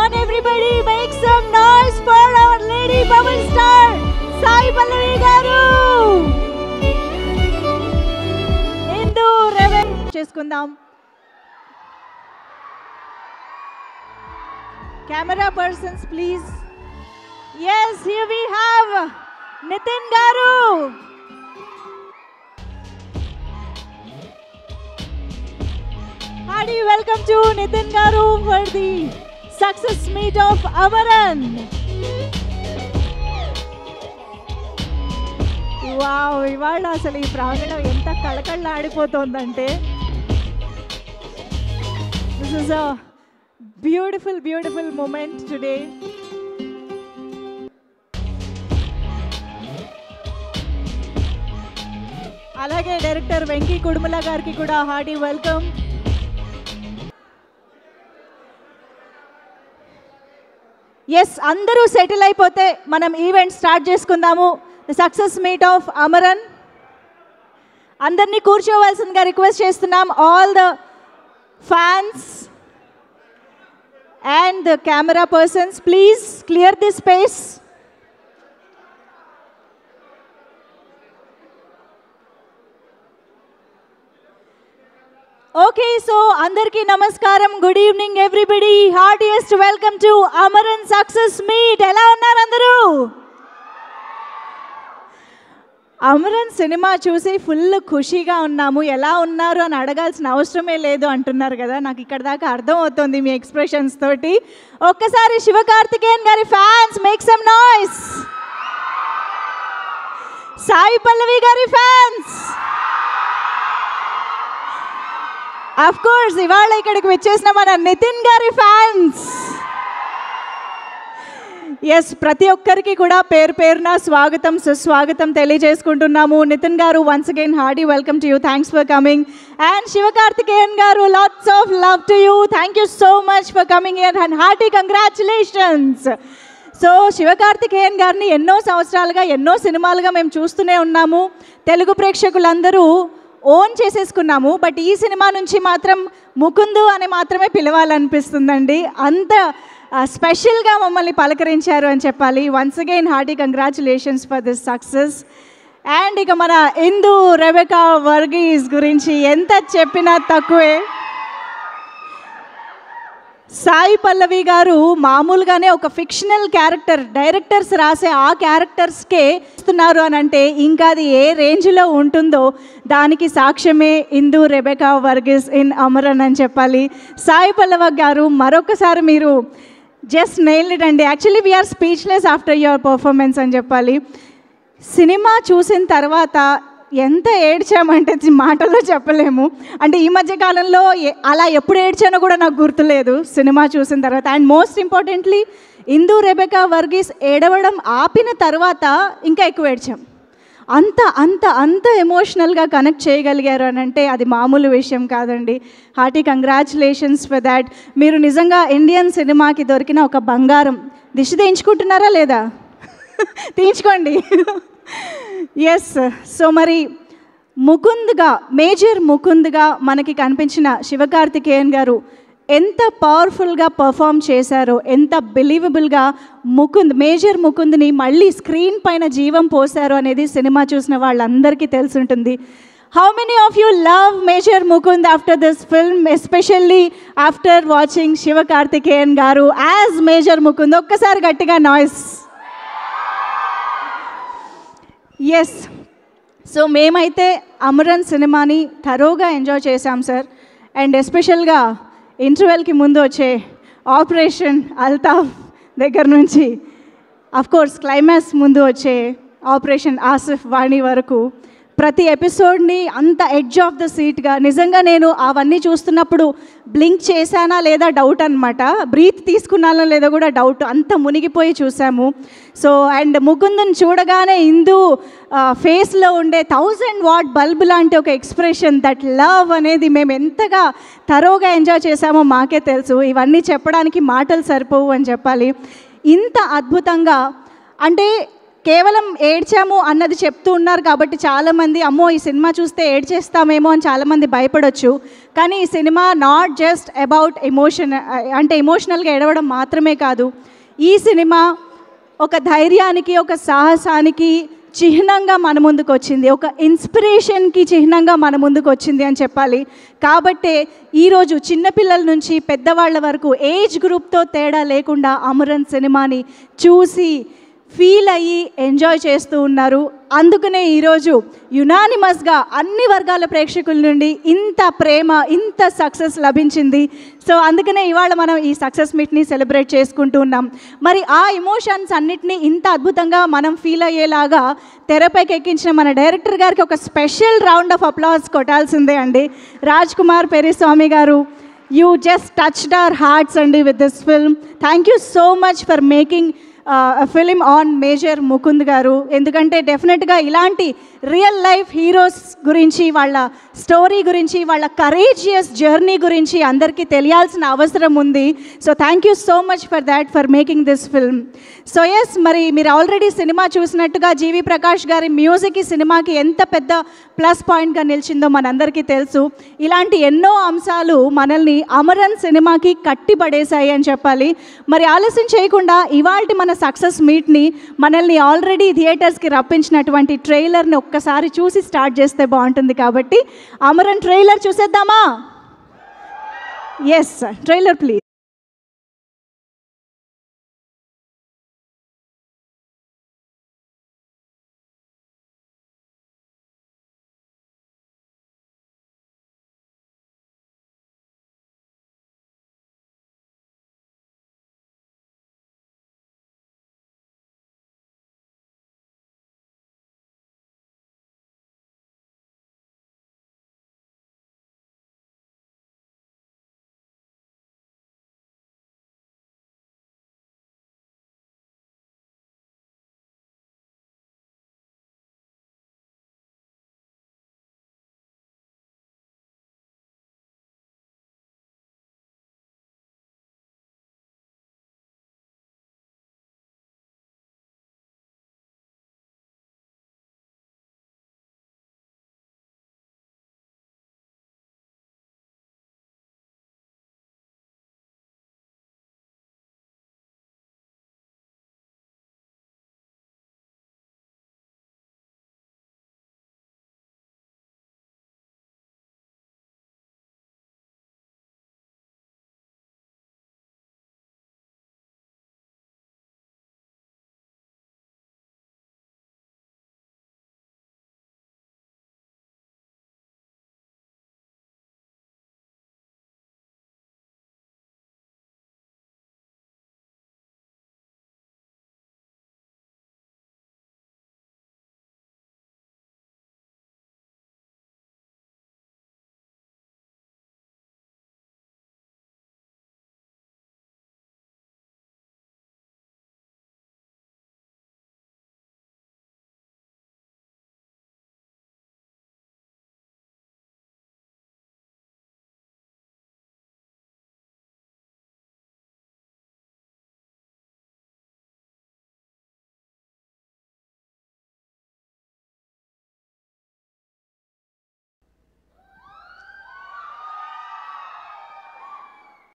on everybody, make some noise for our lady bubble star, Sai Pallavi garu. Indu Reven cheskundam. Camera persons please. Yes, here we have Nitin garu. Hearty welcome to Nitin garu for the success meet of Amaran. Wow, ఇవాళ అసలు ఈ ప్రాంగణం ఎంత కళకళలాడిపోతోందంటే this is a beautiful moment today. అలాగే director Venky Kudumula గారికి కూడా hearty welcome. Yes, అందరూ settle అయిపోతే మనం ఈవెంట్ స్టార్ట్ చేసుకుందాము. The success meet of Amaran. అందరినీ కూర్చోవలసిందిగా రిక్వెస్ట్ చేస్తున్నాం. All the fans and the camera persons please clear the space. Okay, so అందరికీ నమస్కారం. Good evening everybody. Heartiest welcome to Amaran success meet. ఎలా ఉన్నారు అందరూ? అమరన్ సినిమా చూసి ఫుల్ ఖుషీగా ఉన్నాము. ఎలా ఉన్నారు అని అడగాల్సిన అవసరమే లేదు అంటున్నారు కదా. నాకు ఇక్కడ దాకా అర్థమవుతుంది మీ ఎక్స్ప్రెషన్స్ తోటి. ఒక్కసారి శివకార్తికేయన్ గారి fans make some noise. Sai Pallavi గారి ఫ్యాన్స్, ఆఫ్ కోర్స్ ఇవాళ ఇక్కడికి వచ్చేసిన మన నితిన్ గారి ఫ్యాన్స్. ఎస్, ప్రతి ఒక్కరికి కూడా పేరు పేరున స్వాగతం సుస్వాగతం తెలియజేసుకుంటున్నాము. నితిన్ గారు, once again hearty welcome to you. Thanks for coming. And Sivakarthikeyan గారు, lots of love to you. Thank you so much for coming here and hearty congratulations. So Sivakarthikeyan గారిని ఎన్నో సంవత్సరాలుగా ఎన్నో సినిమాలుగా మేము చూస్తూనే ఉన్నాము. తెలుగు ప్రేక్షకులందరూ ఓన్ చేసేసుకున్నాము. బట్ ఈ సినిమా నుంచి మాత్రం ముకుందు అని మాత్రమే పిలవాలనిపిస్తుందండి. అంత స్పెషల్గా మమ్మల్ని పలకరించారు అని చెప్పాలి. Once again hearty congratulations for this success. And ఇక మన ఇందు రెబెకా వర్గీస్ గురించి ఎంత చెప్పినా తక్కువే. సాయి పల్లవి గారు మామూలుగానే ఒక ఫిక్షనల్ క్యారెక్టర్, డైరెక్టర్స్ రాసే ఆ క్యారెక్టర్స్కే ఇస్తున్నారు అని అంటే ఇంకా అది ఏ రేంజ్లో ఉంటుందో దానికి సాక్ష్యమే ఇందు రెబెకా వర్గీస్ ఇన్ అమరన్ అని చెప్పాలి. సాయి పల్లవి గారు, మరొకసారి మీరు జస్ట్ నెయిల్డ్ ఇట్ అండి. Actually we're speechless after your performance అని చెప్పాలి. సినిమా చూసిన తర్వాత ఎంత ఏడ్చామంటే మాటల్లో చెప్పలేము. అంటే ఈ మధ్యకాలంలో అలా ఎప్పుడు ఏడ్చానో కూడా నాకు గుర్తులేదు సినిమా చూసిన తర్వాత. And most importantly Indu Rebecca Varghese ఏడవడం ఆపిన తర్వాత ఇంకా ఎక్కువ ఏడ్చాం. అంత అంత అంత ఎమోషనల్గా కనెక్ట్ చేయగలిగారు అని అంటే అది మామూలు విషయం కాదండి. Hearty congratulations for that. మీరు నిజంగా ఇండియన్ సినిమాకి దొరికిన ఒక బంగారం. దిష్టి తీయించుకుంటున్నారా లేదా? తీయించుకోండి. ఎస్, సో మరి ముకుంద్గా, మేజర్ ముకుంద్గా మనకి కనిపించిన శివకార్తికేయన్ గారు ఎంత పవర్ఫుల్గా పర్ఫామ్ చేశారో, ఎంత బిలీవబుల్గా మేజర్ ముకుంద్ని మళ్ళీ స్క్రీన్ పైన జీవం పోశారో అనేది సినిమా చూసిన వాళ్ళందరికీ తెలుసుంటుంది. How many of you love major Mukund after this film, especially after watching Sivakarthikeyan గారు యాజ్ మేజర్ ముకుంద్? ఒక్కసారి గట్టిగా నాయిస్. ఎస్, సో మేమైతే అమరన్ సినిమాని థరోగా ఎంజాయ్ చేశాం సార్. అండ్ ఎస్పెషల్గా ఇంటర్వెల్కి ముందు వచ్చే ఆపరేషన్ అల్తాఫ్ దగ్గర నుంచి అఫ్కోర్స్ క్లైమాక్స్ ముందు వచ్చే ఆపరేషన్ ఆసిఫ్ వాణి వరకు ప్రతి ఎపిసోడ్ని అంత ఎడ్జ్ ఆఫ్ ద సీట్గా, నిజంగా నేను అవన్నీ చూస్తున్నప్పుడు బ్లింక్ చేశానా లేదా డౌట్ అనమాట. బ్రీత్ తీసుకున్నానా లేదా కూడా డౌట్. అంత మునిగిపోయి చూసాము. సో అండ్ ముకుందుని చూడగానే ఇందు ఫేస్లో ఉండే 1000 వాట్ బల్బ్ లాంటి ఒక ఎక్స్ప్రెషన్, దట్ లవ్ అనేది మేము ఎంతగా థరోగా ఎంజాయ్ చేశామో మాకే తెలుసు. ఇవన్నీ చెప్పడానికి మాటలు సరిపోవు అని చెప్పాలి. ఇంత అద్భుతంగా అంటే కేవలం ఏడ్చాము అన్నది చెప్తూ ఉన్నారు కాబట్టి చాలామంది అమ్మో ఈ సినిమా చూస్తే ఏడ్చేస్తామేమో అని చాలామంది భయపడవచ్చు. కానీ ఈ cinema not just about emotion, అంటే ఎమోషనల్గా ఏడవడం మాత్రమే కాదు. ఈ సినిమా ఒక ధైర్యానికి, ఒక సాహసానికి చిహ్నంగా మన ముందుకు వచ్చింది, ఒక ఇన్స్పిరేషన్కి చిహ్నంగా మన ముందుకు వచ్చింది అని చెప్పాలి. కాబట్టే ఈరోజు చిన్నపిల్లల నుంచి పెద్దవాళ్ళ వరకు ఏజ్ గ్రూప్తో తేడా లేకుండా అమరన్ సినిమాని చూసి ఫీల్ అయ్యి ఎంజాయ్ చేస్తూ ఉన్నారు. అందుకనే ఈరోజు యునానిమస్గా అన్ని వర్గాల ప్రేక్షకుల నుండి ఇంత ప్రేమ, ఇంత సక్సెస్ లభించింది. సో అందుకనే ఇవాళ మనం ఈ సక్సెస్ మీట్ని సెలబ్రేట్ చేసుకుంటూ ఉన్నాం. మరి ఆ ఎమోషన్స్ అన్నిటినీ ఇంత అద్భుతంగా మనం ఫీల్ అయ్యేలాగా తెరపైకి ఎక్కించిన మన డైరెక్టర్ గారికి ఒక స్పెషల్ రౌండ్ ఆఫ్ అప్లాజ్ కొట్టాల్సిందే అండి. రాజ్ కుమార్ పెరిస్వామి గారు, you just touched our hearts అండి with this film. Thank you so much for making film on major Mukund గారు. ఎందుకంటే డెఫినెట్గా ఇలాంటి రియల్ లైఫ్ హీరోస్ గురించి, వాళ్ళ స్టోరీ గురించి, వాళ్ళ కరేజియస్ జర్నీ గురించి అందరికీ తెలియాల్సిన అవసరం ఉంది. So thank you so much for that, for making this film. So yes, మరి మీరు ఆల్రెడీ సినిమా చూసినట్టుగా జీవి ప్రకాష్ గారి మ్యూజిక్ ఈ సినిమాకి ఎంత పెద్ద ప్లస్ పాయింట్గా నిలిచిందో మనందరికీ తెలుసు. ఇలాంటి ఎన్నో అంశాలు మనల్ని అమరన్ సినిమాకి కట్టిపడేశాయి అని చెప్పాలి. మరి ఆలస్యం చేయకుండా ఇవాల్టి మన సక్సెస్ మీట్ని, మనల్ని ఆల్రెడీ థియేటర్స్కి రప్పించినటువంటి ట్రైలర్ని ఒక్కసారి చూసి స్టార్ట్ చేస్తే బాగుంటుంది. కాబట్టి అమరన్ ట్రైలర్ చూసేద్దామా? Yes, trailer please.